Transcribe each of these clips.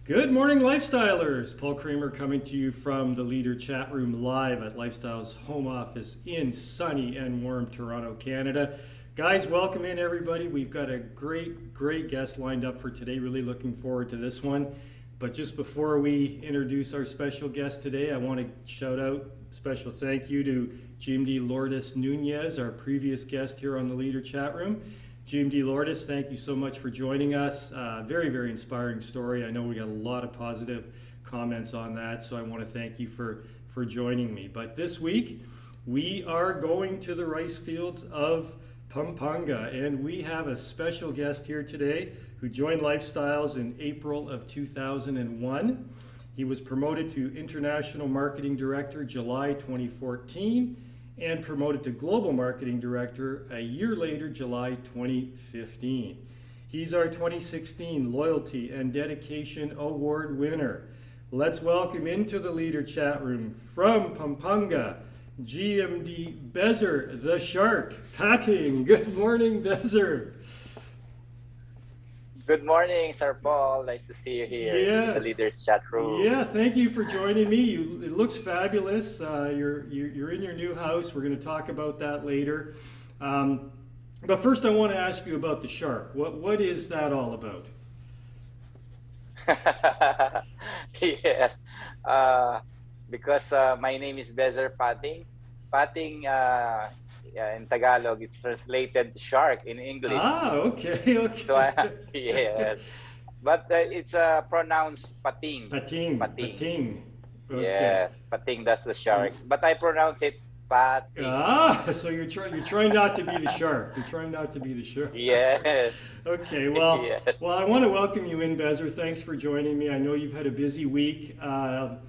Good morning, Lifestylers. Paul Kramer coming to you from the Leader Chat Room live at Lifestyle's home office in sunny and warm Toronto, Canada. Guys, welcome in everybody. We've got a great guest lined up for today. Really looking forward to this one. But just before we introduce our special guest today, I want to shout out special thank you to GMD Lourdes Nunez, our previous guest here on the Leader Chat Room. GMD Lourdes, thank you so much for joining us. Very inspiring story. I know we got a lot of positive comments on that, so I want to thank you for joining me. But this week, we are going to the rice fields of Pampanga, and we have a special guest here today who joined Lifestyles in April of 2001. He was promoted to International Marketing Director July 2014, and promoted to Global Marketing Director a year later, July 2015. He's our 2016 Loyalty and Dedication Award winner. Let's welcome into the Leader Chat Room from Pampanga, GMD Bezer, the Shark, Patting. Good morning, Bezer. Good morning, Sir Paul. Nice to see you here in the Leaders Chat Room. Yeah, thank you for joining me. It looks fabulous. You're in your new house. We're going to talk about that later. But first, I want to ask you about the shark. What is that all about? Yes, because my name is Bezer Patting. Patting in Tagalog, it's translated shark in English. Ah, okay. So yes, but it's pronounced pating. Pating. Pating. Okay. Yes, pating. That's the shark. But I pronounce it pating. Ah, so you're trying not to be the shark. You're trying not to be the shark. Yes. Okay. Well, yes. I want to welcome you in, Bezer. Thanks for joining me. I know you've had a busy week, and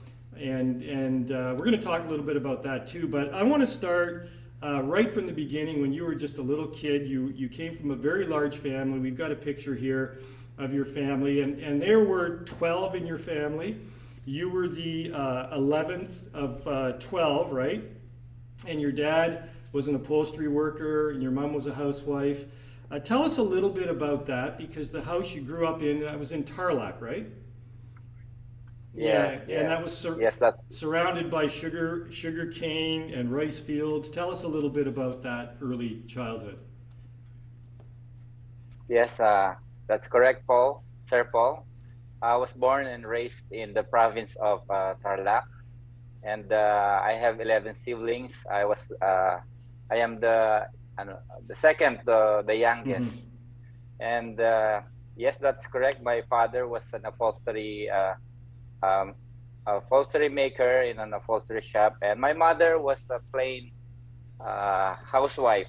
we're going to talk a little bit about that too. But I want to start. Right from the beginning, when you were just a little kid, you came from a very large family. We've got a picture here of your family, and there were 12 in your family. You were the 11th of 12, right? And your dad was an upholstery worker, and your mom was a housewife. Tell us a little bit about that, because the house you grew up in was in Tarlac, right? Yes, yeah, and that was surrounded by sugar cane and rice fields. Tell us a little bit about that early childhood. Yes, that's correct, Paul. Sir Paul. I was born and raised in the province of Tarlac, and I have 11 siblings. I am the second, the youngest, and yes, that's correct. My father was an upholstery maker in an upholstery shop, and my mother was a plain housewife.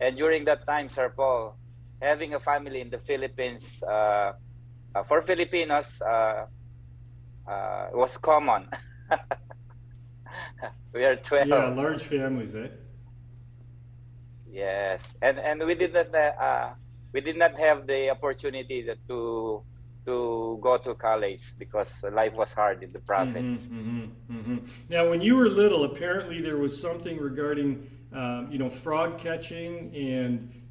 And during that time, Sir Paul, having a family in the Philippines for Filipinos was common. We are 12. Yeah, large families, eh? Yes, and we did not have the opportunity to go to college because life was hard in the province. Now, when you were little, apparently there was something regarding, frog catching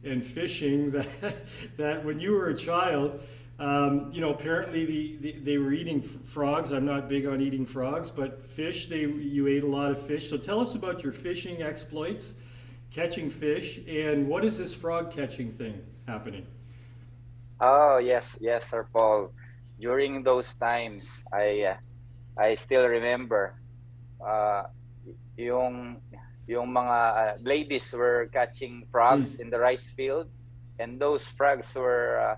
and fishing that when you were a child, apparently they were eating frogs. I'm not big on eating frogs, but fish, you ate a lot of fish. So tell us about your fishing exploits, catching fish, and what is this frog catching thing happening? Oh yes, Sir Paul. During those times, I still remember yung mga ladies were catching frogs in the rice field, and those frogs were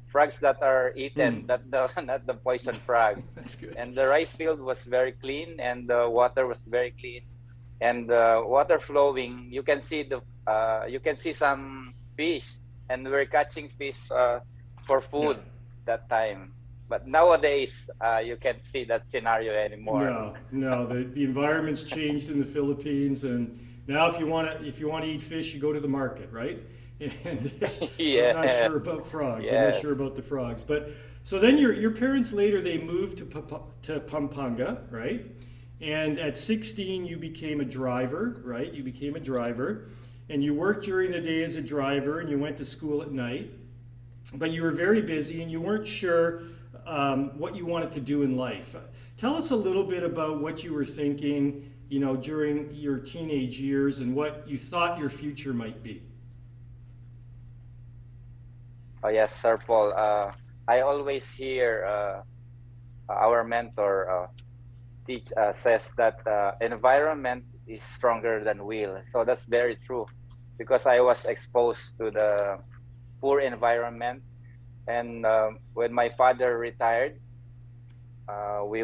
frogs that are eaten, not the poison frog. That's good. And the rice field was very clean, and the water was very clean, and the water flowing. You can see some fish. And we're catching fish for food that time. But nowadays, you can't see that scenario anymore. No. The environment's changed in the Philippines, and now if you want to eat fish, you go to the market, right? And Yeah. I'm not sure about frogs. I'm Yeah. not sure about the frogs. But so then your parents later they moved to Pampanga, right? And at 16 you became a driver, right? You became a driver, and you worked during the day as a driver, and you went to school at night. But you were very busy, and you weren't sure what you wanted to do in life. Tell us a little bit about what you were thinking, you know, during your teenage years and what you thought your future might be. Oh yes, Sir Paul. I always hear our mentor teach says that environment is stronger than will. So that's very true, because I was exposed to the poor environment, and when my father retired, we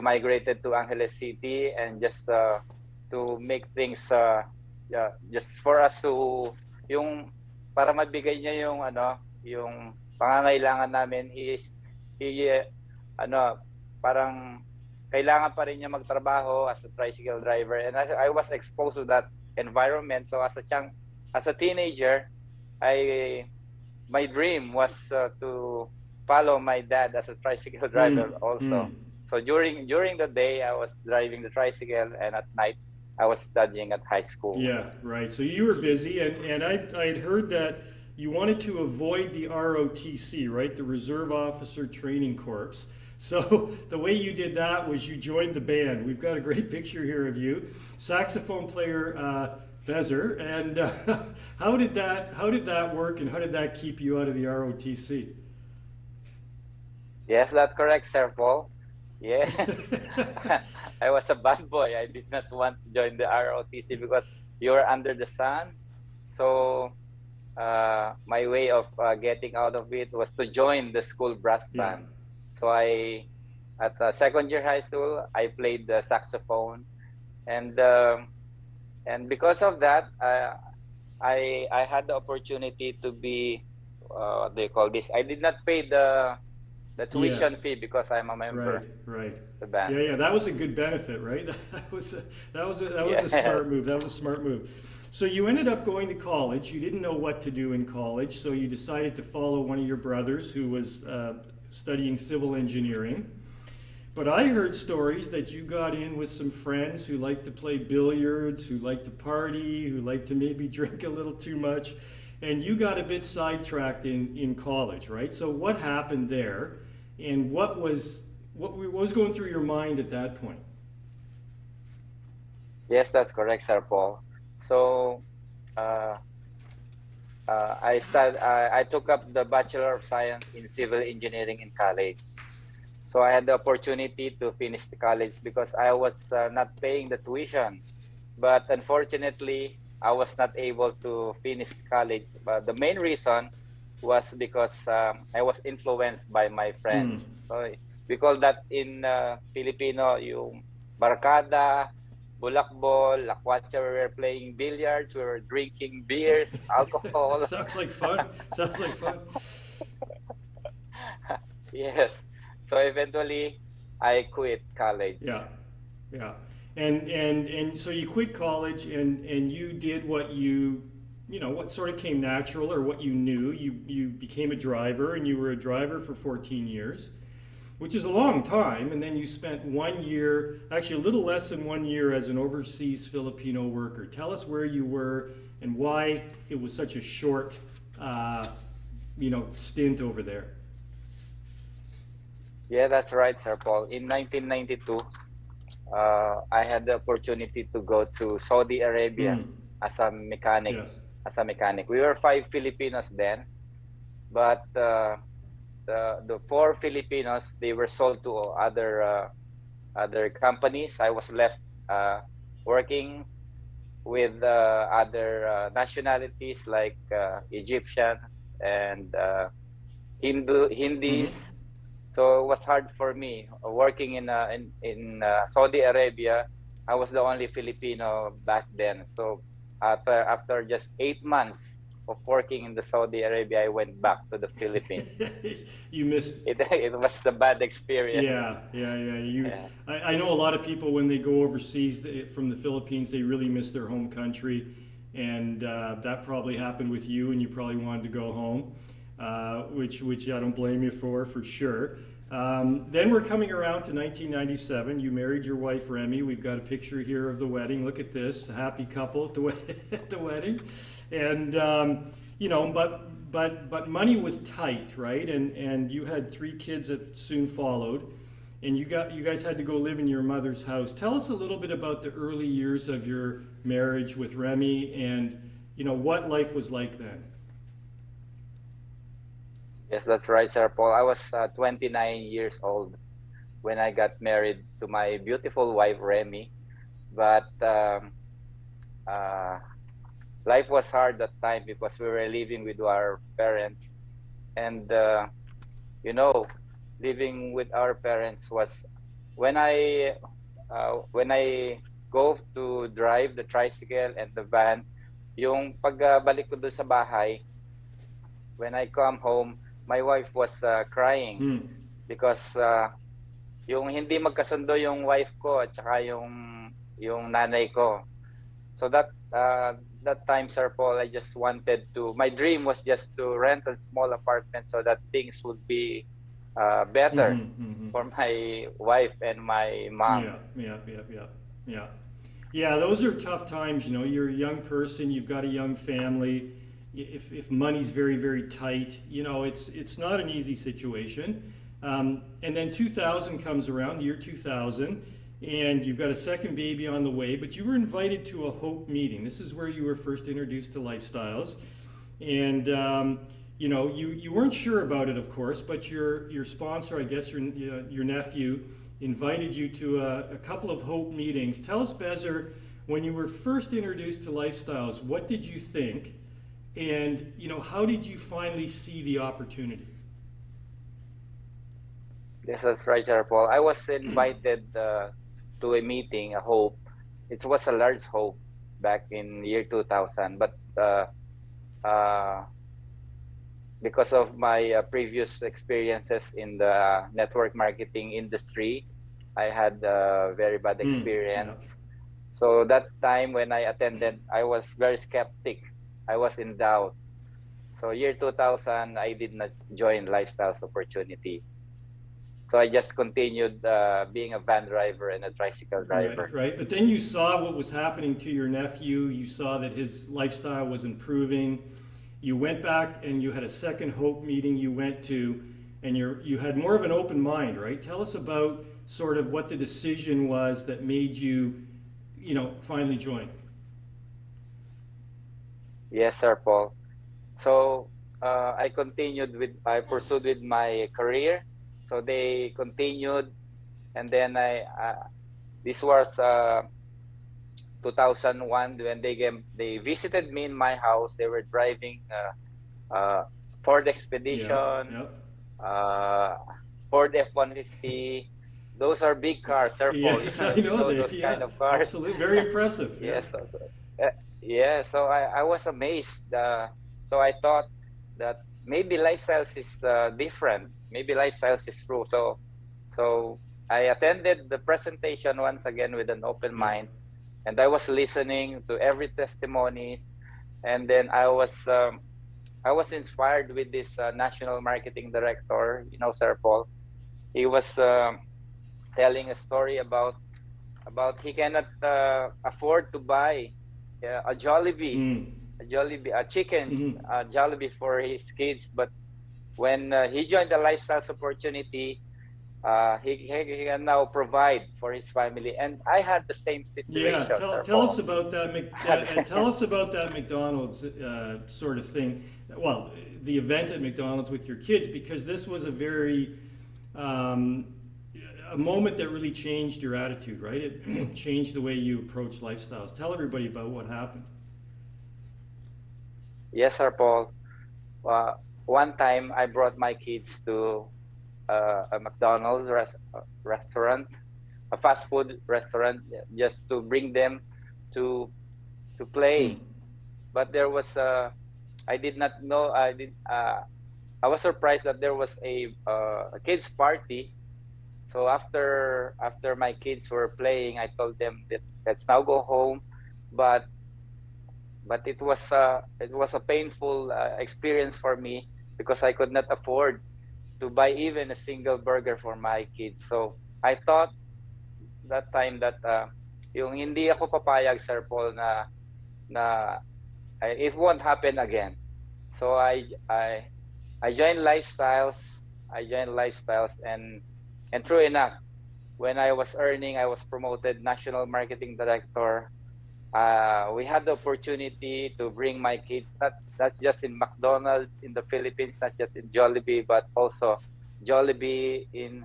migrated to Angeles City, and just to make things yeah, just for us to yung para mabigay niya yung yung pangangailangan namin. He ano parang kailangan pa rin niya magtrabaho as a tricycle driver, and I was exposed to that environment. So as a teenager, I my dream was to follow my dad as a tricycle driver also. So during the day I was driving the tricycle, and at night I was studying at high school. Yeah, right. So you were busy, and I'd heard that you wanted to avoid the ROTC, right? The Reserve Officer Training Corps. So the way you did that was you joined the band. We've got a great picture here of you, saxophone player Bezer. And how did that work, and how did that keep you out of the ROTC? Yes, that's correct, Sir Paul. Yes. I was a bad boy. I did not want to join the ROTC because you are under the sun. So my way of getting out of it was to join the school brass band. So at second year high school, I played the saxophone, and because of that, I had the opportunity to be what they call this. I did not pay the tuition fee because I'm a member. Right. The band. Yeah. That was a good benefit, right? That was a smart move. That was a smart move. So you ended up going to college. You didn't know what to do in college, so you decided to follow one of your brothers who was studying civil engineering. But I heard stories that you got in with some friends who liked to play billiards, who liked to party, who liked to maybe drink a little too much, and you got a bit sidetracked in college, right? So what happened there, and what was going through your mind at that point? Yes, that's correct, Sir Paul. So I took up the Bachelor of Science in Civil Engineering in college. So I had the opportunity to finish the college because I was not paying the tuition. But unfortunately, I was not able to finish college. But the main reason was because I was influenced by my friends. So we call that in Filipino yung barkada, bulakbol, lakwatsa. We were playing billiards, we were drinking beers, alcohol. Sounds like fun. Yes. So eventually, I quit college. Yeah. And so you quit college, and you did what what sort of came natural, or what you knew. You became a driver, and you were a driver for 14 years, which is a long time. And then you spent 1 year, actually a little less than 1 year, as an overseas Filipino worker. Tell us where you were and why it was such a short, stint over there. Yeah, that's right, Sir Paul. In 1992, I had the opportunity to go to Saudi Arabia as a mechanic. Yes. As a mechanic, we were 5 Filipinos then, but the 4 Filipinos, they were sold to other companies. I was left working with other nationalities like Egyptians and Hindis. So it was hard for me working in Saudi Arabia. I was the only Filipino back then. So after just 8 months of working in the Saudi Arabia, I went back to the Philippines. You missed it. It was a bad experience. Yeah. I know a lot of people, when they go overseas from the Philippines, they really miss their home country, and that probably happened with you, and you probably wanted to go home. Which I don't blame you for sure. Then we're coming around to 1997. You married your wife, Remy. We've got a picture here of the wedding. Look at this, a happy couple at the wedding. And, but money was tight, right? And you had three kids that soon followed, and you guys had to go live in your mother's house. Tell us a little bit about the early years of your marriage with Remy, and what life was like then. Yes, that's right, Sir Paul. I was 29 years old when I got married to my beautiful wife, Remy. But uh, life was hard that time because we were living with our parents. And, you know, living with our parents was when I go to drive the tricycle and the van, yung pagbalik ko doon sa bahay, when I come home, my wife was crying Hmm. because yung hindi magkasundo yung wife ko at saka yung nanay ko. So that time, Sir Paul, I just wanted to. My dream was just to rent a small apartment so that things would be better for my wife and my mom. Yeah, those are tough times. You're a young person, you've got a young family. If money's very, very tight, it's not an easy situation. And then 2000 comes around, the year 2000, and you've got a second baby on the way, but you were invited to a Hope meeting. This is where you were first introduced to Lifestyles. And you weren't sure about it, of course, but your sponsor, I guess your nephew, invited you to a couple of Hope meetings. Tell us, Bezer, when you were first introduced to Lifestyles, what did you think? And how did you finally see the opportunity? Yes, that's right, Sir Paul. I was invited to a meeting, a Hope. It was a large Hope back in year 2000, but uh, because of my previous experiences in the network marketing industry, I had a very bad experience. So that time when I attended, I was very skeptic. I was in doubt. So year 2000, I did not join Lifestyles Opportunity. So I just continued being a van driver and a tricycle driver. Right. But then you saw what was happening to your nephew. You saw that his lifestyle was improving. You went back and you had a second Hope meeting you went to, and you had more of an open mind, right? Tell us about sort of what the decision was that made you, finally join. Yes, Sir Paul. So I pursued with my career. So they continued, and then this was 2001 when they visited me in my house. They were driving Ford Expedition, Ford F-150. Those are big cars, Sir Paul. Yes, I know those kind of cars. Absolutely, very impressive. Yes. So I was amazed. So I thought that maybe Lifestyles is different. Maybe Lifestyles is true. So I attended the presentation once again with an open mind, and I was listening to every testimonies, and then I was inspired with this national marketing director, Sir Paul. He was telling a story about he cannot afford to buy a Jollibee, a chicken Jollibee for his kids, but when he joined the Lifestyles Opportunity, he can now provide for his family, and I had the same situation. Tell us about that. Tell us about that McDonald's sort of thing. Well, the event at McDonald's with your kids, because this was a very a moment that really changed your attitude, right? It changed the way you approach Lifestyles. Tell everybody about what happened. Yes, Sir Paul. One time I brought my kids to a McDonald's restaurant, a fast food restaurant, just to bring them to play. But there was I did not know. I was surprised that there was a kids party. So after my kids were playing, I told them let's now go home. But it was a painful experience for me because I could not afford to buy even a single burger for my kids. So I thought that time that yung hindi ako papayag, Sir Paul, na it won't happen again. So I joined Lifestyles. I joined Lifestyles, and true enough, when I was earning, I was promoted national marketing director. We had the opportunity to bring my kids not just in McDonald's in the Philippines, not just in Jollibee, but also Jollibee in.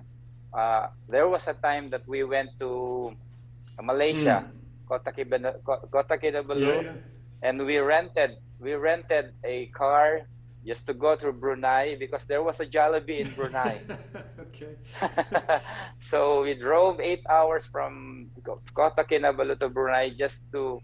There was a time that we went to Malaysia, Mm. Kota Yeah, Kinabalu, yeah. and we rented a car just to go to Brunei because there was a Jollibee in Brunei. Okay. So we drove 8 hours from Kota Kinabalu to Brunei just to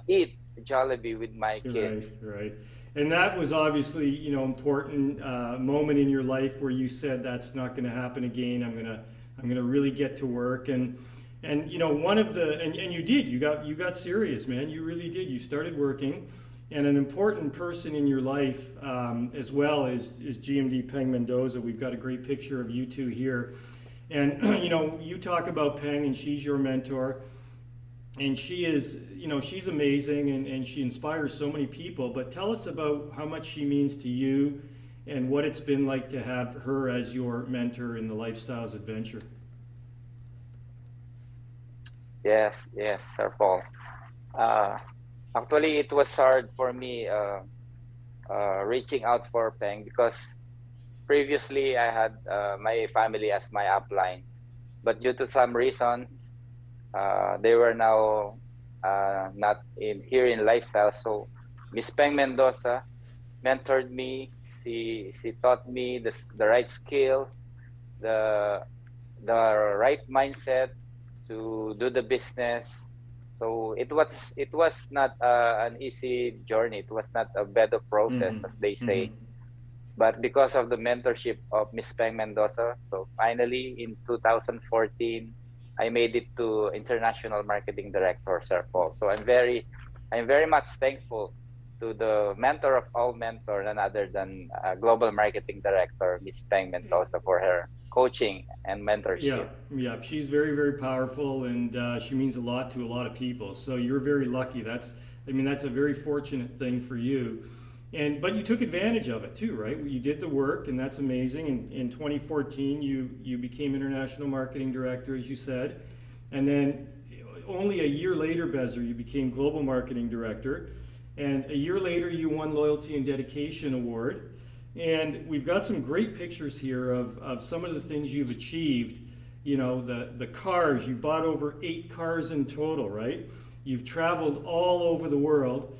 eat Jollibee with my Right, kids. right. And that was obviously, important moment in your life where you said that's not going to happen again. I'm gonna really get to work. And one of the and you did. You got serious, man. You really did. You started working, and an important person in your life as well is GMD Peng Mendoza. We've got a great picture of you two here, and you talk about Peng, and she's your mentor, and she is, she's amazing, and she inspires so many people. But tell us about how much she means to you and what it's been like to have her as your mentor in the Lifestyles adventure. Yes, yes, Sir Paul. Uh, Actually, it was hard for me reaching out for Peng because previously I had my family as my uplines, but due to some reasons, they were now not in here in Lifestyle. So Miss Peng Mendoza mentored me. She taught me the right skill, the the right mindset to do the business. So it was not an easy journey. It was not a bed of roses, as they Mm-hmm. say. Mm-hmm. But because of the mentorship of Miss Peng Mendoza, so finally in 2014, I made it to international marketing director, Sir Paul. So I'm very much thankful to the mentor of all mentor, none other than global marketing director, Miss Peng Mendoza, for her coaching and Yeah, mentorship. yeah, she's very, very powerful, and she means a lot to a lot of people. So you're very lucky. That's a very fortunate thing for you. And but you took advantage of it too, right? You did the work, and that's amazing. And in 2014, you became international marketing director, as you said, and then only a year later, Bezer, you became global marketing director, and a year later, you won Loyalty and Dedication Award. And we've got some great pictures here of some of the things you've achieved. The cars, you bought over 8 cars in total, right? You've traveled all over the world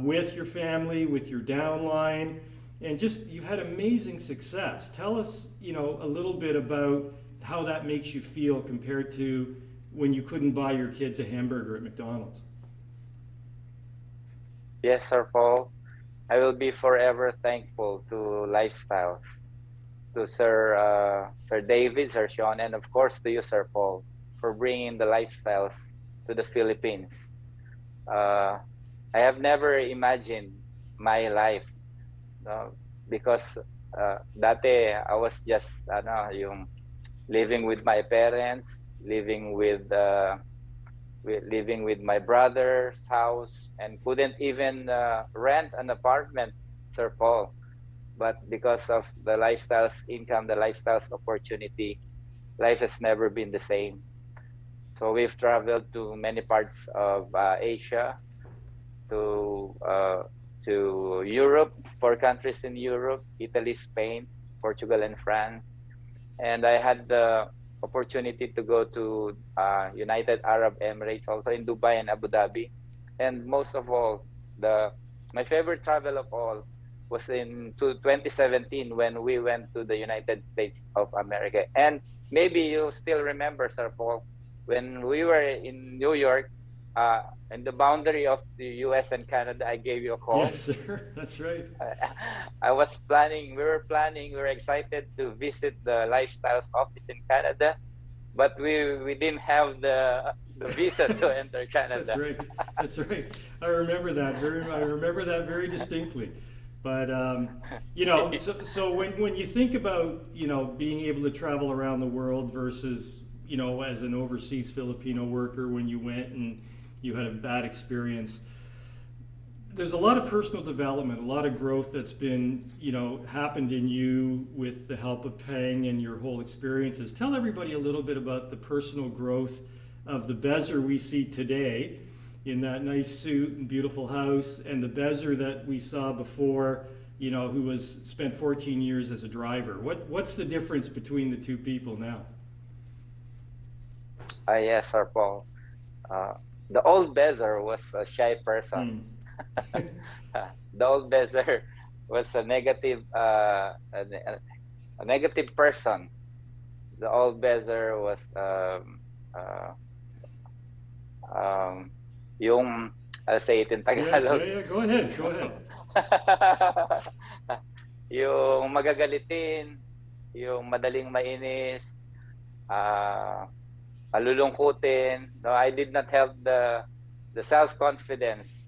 with your family, with your downline, and just you've had amazing success. Tell us, a little bit about how that makes you feel compared to when you couldn't buy your kids a hamburger at McDonald's. Yes, Sir Paul. I will be forever thankful to Lifestyles, to Sir David, Sir Sean, and of course to you, Sir Paul, for bringing the Lifestyles to the Philippines. Uh, I have never imagined my life, no, because dati I was just yung living with my parents, living with my brother's house, and couldn't even rent an apartment, Sir Paul. But because of the lifestyles income, the lifestyles opportunity, life has never been the same. So we've traveled to many parts of Asia, to uh, to Europe, 4 countries in Europe: Italy, Spain, Portugal, and France. And I had the opportunity to go to United Arab Emirates, also in Dubai and Abu Dhabi. And most of all, the my favorite travel of all was in 2017 when we went to the United States of America. And maybe you still remember, Sir Paul, when we were in New York, uh, in the boundary of the US and Canada, I gave you a Yes, call. sir. That's right. We were excited to visit the Lifestyles office in Canada, but we didn't have the visa to enter That's Canada. right. That's right. I remember that very distinctly. But so when you think about being able to travel around the world versus as an overseas Filipino worker when you went and you had a bad experience, there's a lot of personal development, a lot of growth that's been, happened in you with the help of Peng and your whole experiences. Tell everybody a little bit about the personal growth of the Bezer we see today in that nice suit and beautiful house, and the Bezer that we saw before, who was spent 14 years as a driver. What's the difference between the two people now? Yes, Sir Paul. The old Bezer was a shy person. The old Bezer was a negative, a negative person. The old Bezer was yung, I'll say it in Tagalog. Yeah, go ahead. Yung magagalitin, yung madaling mainis, malulungkutin. No, I did not have the self-confidence.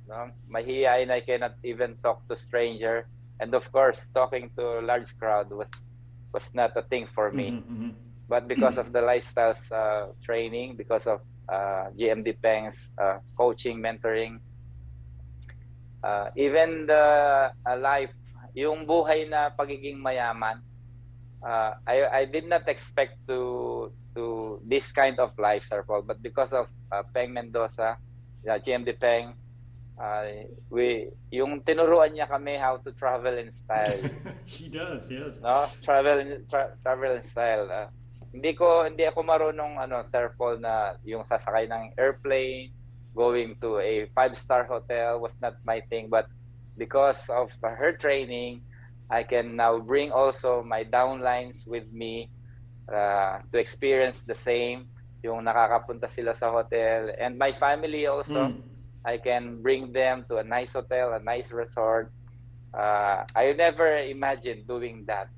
No? Mahihain, I cannot even talk to stranger. And of course, talking to a large crowd was not a thing for me. But because of the lifestyles training, because of GMD Peng's coaching, mentoring, even the life, yung buhay na pagiging mayaman, I did not expect to this kind of life, Sir Paul. But because of Peng Mendoza, GMD Peng, yung tinuruan niya kami how to travel in style. She does, yes. No, travel in style. Hindi ako marunong Sir Paul, na yung sasakay ng airplane, going to a 5-star hotel was not my thing, but because of her training, I can now bring also my downlines with me to experience the same, yung nakakapunta sila sa hotel, and my family also. I can bring them to a nice hotel, a nice resort. I never imagined doing that.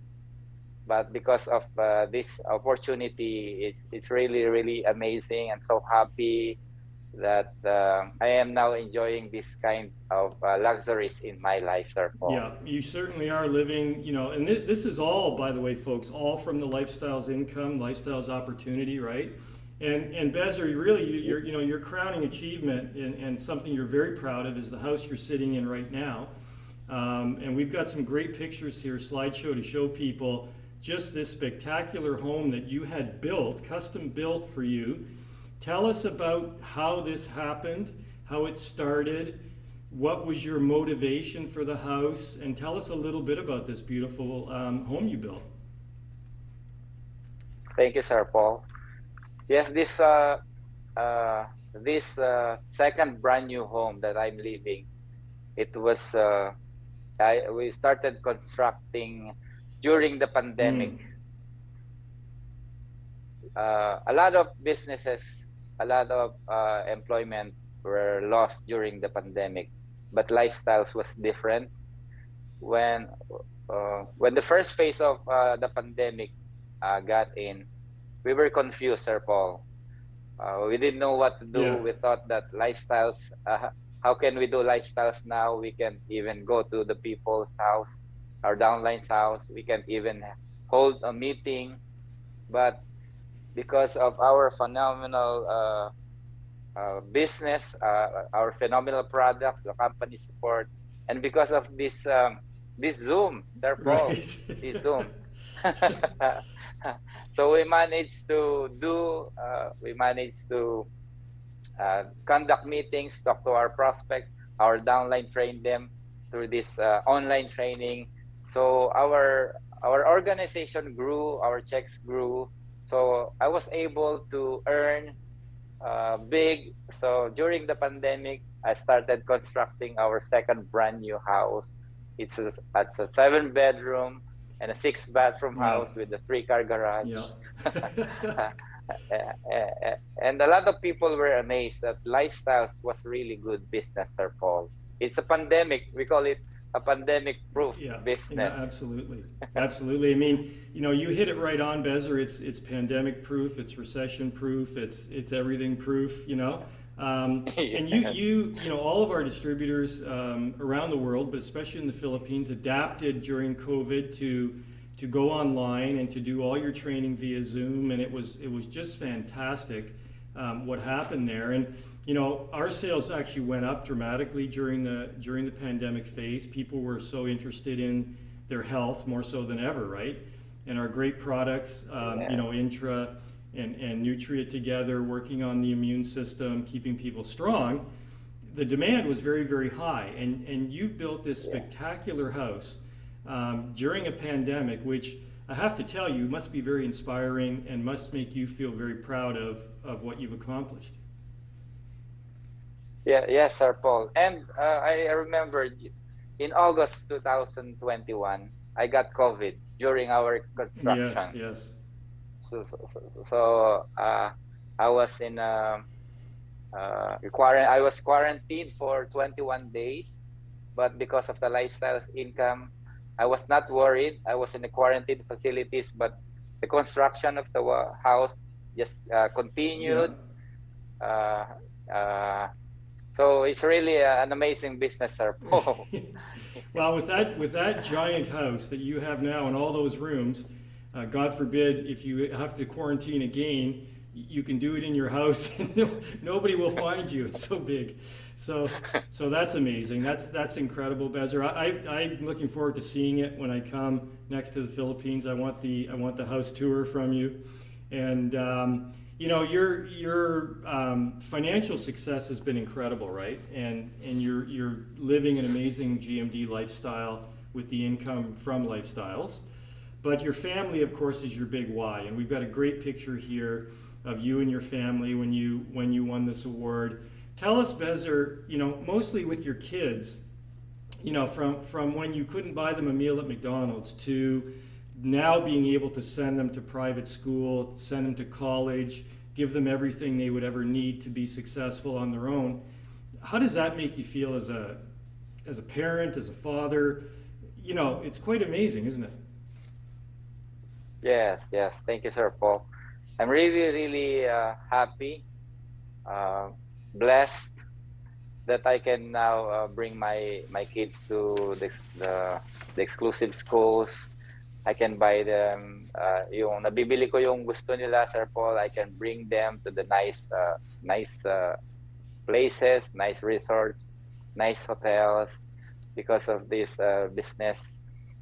But because of this opportunity, it's really, really amazing. I'm so happy that I am now enjoying this kind of luxuries in my life, Sir Paul. Yeah, you certainly are living, and this is all, by the way, folks, all from the Lifestyles Income, Lifestyles Opportunity, right? And Bezer, your crowning achievement and something you're very proud of is the house you're sitting in right now. And we've got some great pictures here, slideshow, to show people just this spectacular home that you had built, custom built for you. Tell us about how this happened, how it started, what was your motivation for the house, and tell us a little bit about this beautiful home you built. Thank you, Sir Paul. Yes, this second brand new home that I'm living, it was we started constructing during the pandemic. A lot of businesses, a lot of employment were lost during the pandemic, but Lifestyles was different. When the first phase of the pandemic got in, we were confused, Sir Paul. We didn't know what to do. Yeah. We thought that Lifestyles, how can we do Lifestyles now? We can't even go to the people's house, our downline's house. We can't even hold a meeting. But because of our phenomenal business, our phenomenal products, the company support, and because of this Zoom, Sir Paul, Right. this Zoom. So we managed to conduct meetings, talk to our prospect, our downline, train them through this online training. So our organization grew, our checks grew. So I was able to earn big. So during the pandemic, I started constructing our second brand new house. It's a 7-bedroom and a 6-bathroom house with a 3-car garage. Yeah. And a lot of people were amazed that Lifestyles was really good business, Sir Paul. It's a pandemic. We call it a pandemic-proof business. Yeah, absolutely. Absolutely. I mean, you hit it right on, Bezer. It's pandemic-proof. It's recession-proof. It's everything-proof. And you all of our distributors around the world, but especially in the Philippines, adapted during COVID to go online and to do all your training via Zoom, and it was just fantastic. what happened there. And you know, our sales actually went up dramatically during the pandemic phase. People were so interested in their health more so than ever, right? And our great products, you know, Intra and Nutria together, working on the immune system, keeping people strong. The demand was very, very high, and you've built this spectacular house during a pandemic, which I have to tell you must be very inspiring and must make you feel very proud of what you've accomplished. Yeah, yes, Sir Paul. And I remember in August 2021, I got COVID during our Yes, construction. yes. So I was in I was quarantined for 21 days, but because of the lifestyle income, I was not worried. I was in the quarantine facilities, but the construction of the house just Yeah. continued. Uh, uh, so it's really an amazing business, Sir Paul. Well, with that giant house that you have now and all those rooms, God forbid if you have to quarantine again, you can do it in your house. Nobody will find you. It's so big. So that's amazing. That's incredible, Bezer. I'm looking forward to seeing it when I come next to the Philippines. I want the house tour from you, and you know, your financial success has been incredible, right? And you're living an amazing GMD lifestyle with the income from lifestyles. But your family, of course, is your big why. And we've got a great picture here of you and your family when you won this award. Tell us, Bezer, you know, mostly with your kids, you know, from when you couldn't buy them a meal at McDonald's to now being able to send them to private school, send them to college, give them everything they would ever need to be successful on their own. How does that make you feel as a parent, as a father? You know, it's quite amazing, isn't it? Yes, yes. Thank you, Sir Paul. I'm really, really happy, uh, blessed that I can now bring my kids to the exclusive schools. I can buy them yung nabibili ko yung gusto nila, Sir Paul. I can bring them to the nice places, nice resorts, nice hotels because of this business.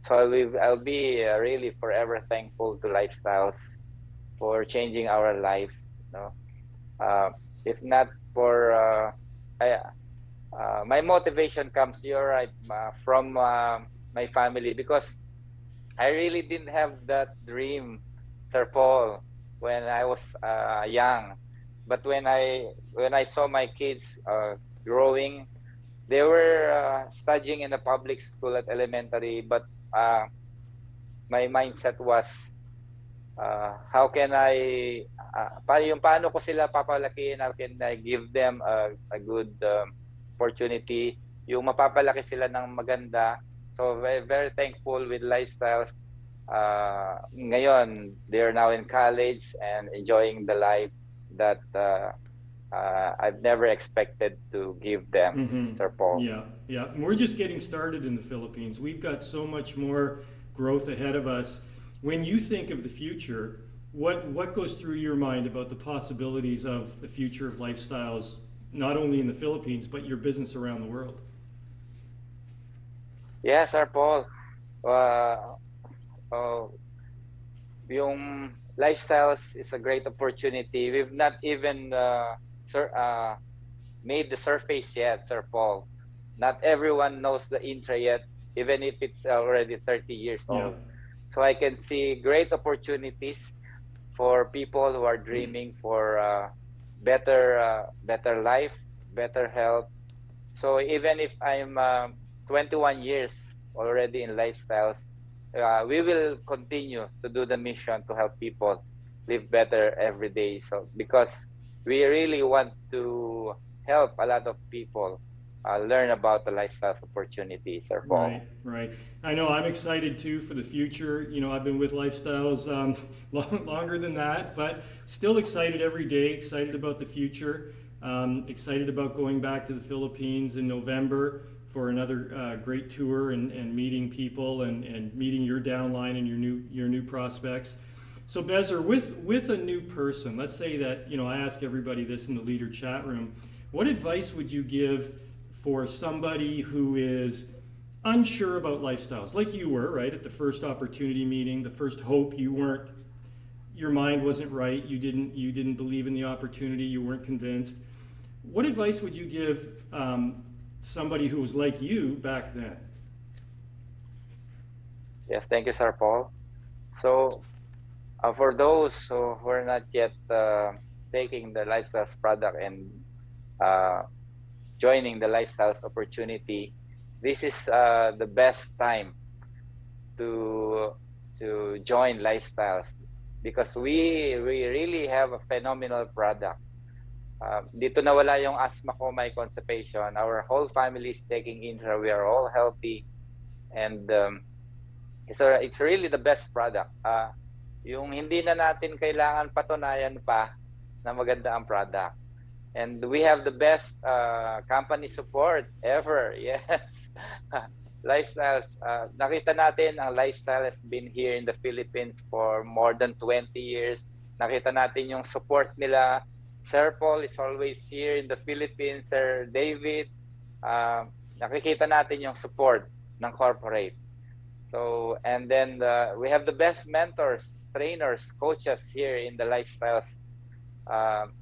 So I'll be really forever thankful to Lifestyles for changing our life. No, if not for my motivation comes, you're right, from my family, because I really didn't have that dream, Sir Paul, when I was young. But when I saw my kids growing, they were studying in a public school at elementary, but my mindset was, how can I, paano ko sila papalakihin, how can I give them a good opportunity, yung mapapalaki sila ng maganda. So very, very thankful with Lifestyles. Ngayon, they're now in college and enjoying the life that I've never expected to give them, Sir Paul. Yeah, yeah. And we're just getting started in the Philippines. We've got so much more growth ahead of us. When you think of the future, what goes through your mind about the possibilities of the future of Lifestyles, not only in the Philippines, but your business around the world? Yes, Sir Paul. Uh, yung Lifestyles is a great opportunity. We've not even made the surface yet, Sir Paul. Not everyone knows the Intra yet, even if it's already 30 years old. Yeah. So I can see great opportunities for people who are dreaming for better life, better health. So even if I'm 21 years already in Lifestyles, we will continue to do the mission to help people live better every day. So because we really want to help a lot of people learn about the lifestyle opportunities, Sir Paul. Right, right. I know I'm excited too for the future. You know, I've been with Lifestyles longer than that, but still excited every day, excited about the future, excited about going back to the Philippines in November for another great tour and meeting people and meeting your downline and your new prospects. So Bezer, with a new person, let's say that, I ask everybody this in the leader chat room, what advice would you give for somebody who is unsure about lifestyles, like you were, right, at the first opportunity meeting, the first hope, your mind wasn't right, you didn't believe in the opportunity, you weren't convinced. What advice would you give somebody who was like you back then? Yes, thank you, Sir Paul. So for those who are not yet taking the lifestyles product and joining the lifestyles opportunity, this is the best time to join lifestyles, because we really have a phenomenal product. Dito nawala yung asthma ko, my constipation. Our whole family is taking Intra. We are all healthy, and it's really the best product. Yung hindi na natin kailangan patunayan pa na maganda ang product. And we have the best company support ever. Yes. Lifestyles. Nakita natin ang Lifestyle has been here in the Philippines for more than 20 years. Nakita natin yung support nila. Sir Paul is always here in the Philippines. Sir David. Nakikita natin yung support ng corporate. So, and then we have the best mentors, trainers, coaches here in the Lifestyles.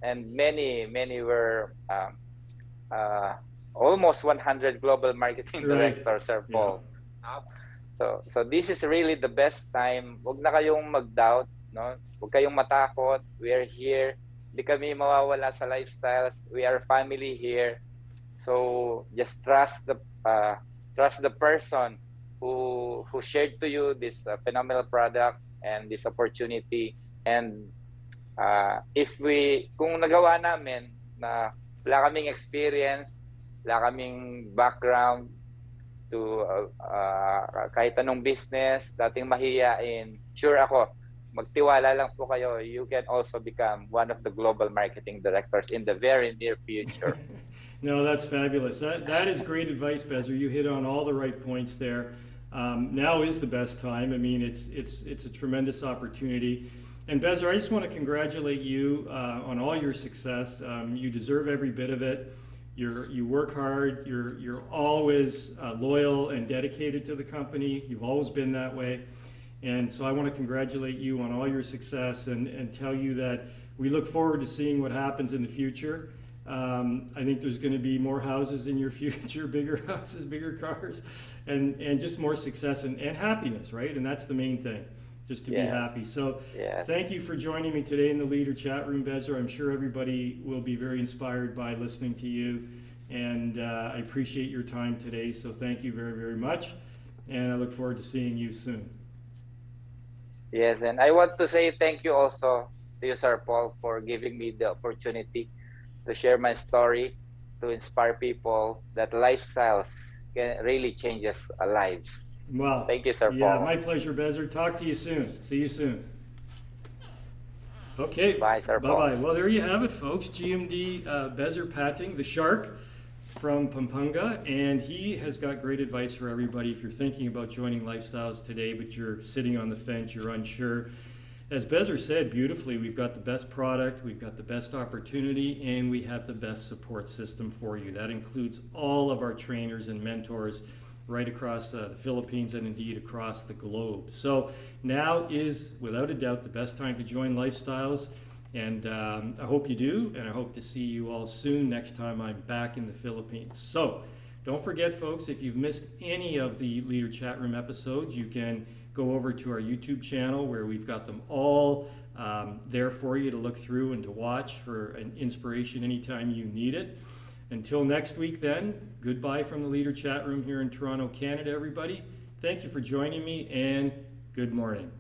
And many were almost 100 global marketing directors, Sir Paul. Yeah. So this is really the best time. Huwag na kayong mag-doubt, no? Huwag kayong matakot. We are here. Hindi kami mawawala sa Lifestyles. We are family here. So just trust the person who shared to you this phenomenal product and this opportunity. And kung nagawa namin na wala kaming experience, wala kaming background to kahit anong business, dating mahiyain, sure ako, magtiwala lang po kayo, you can also become one of the global marketing directors in the very near future. No, that's fabulous. That is great advice, Bezer. You hit on all the right points there. Now is the best time. I mean, it's a tremendous opportunity. And Bezer, I just want to congratulate you on all your success. You deserve every bit of it. You work hard. You're always loyal and dedicated to the company. You've always been that way. And so I want to congratulate you on all your success and tell you that we look forward to seeing what happens in the future. I think there's going to be more houses in your future, bigger houses, bigger cars, and just more success and happiness, right? And that's the main thing, just to be happy. So thank you for joining me today in the Leader Chat Room, Bezer. I'm sure everybody will be very inspired by listening to you, and I appreciate your time today. So thank you very, very much, and I look forward to seeing you soon. Yes, and I want to say thank you also to you, Sir Paul, for giving me the opportunity to share my story, to inspire people that lifestyles can really changes lives. Well, thank you, Sir Paul. Yeah, my pleasure, Bezer. Talk to you soon. See you soon. Okay. Bye, Sir Paul. Bye-bye. Well, there you have it, folks. GMD Bezer Pating, the shark from Pampanga, and he has got great advice for everybody. If you're thinking about joining Lifestyles today, but you're sitting on the fence, you're unsure, as Bezer said beautifully, we've got the best product, we've got the best opportunity, and we have the best support system for you. That includes all of our trainers and mentors right across the Philippines and indeed across the globe. So now is, without a doubt, the best time to join Lifestyles. And I hope you do, and I hope to see you all soon next time I'm back in the Philippines. So don't forget, folks, if you've missed any of the Leader Chat Room episodes, you can go over to our YouTube channel where we've got them all there for you to look through and to watch for an inspiration anytime you need it. Until next week then, goodbye from the Leader Chat Room here in Toronto, Canada, everybody. Thank you for joining me, and good morning.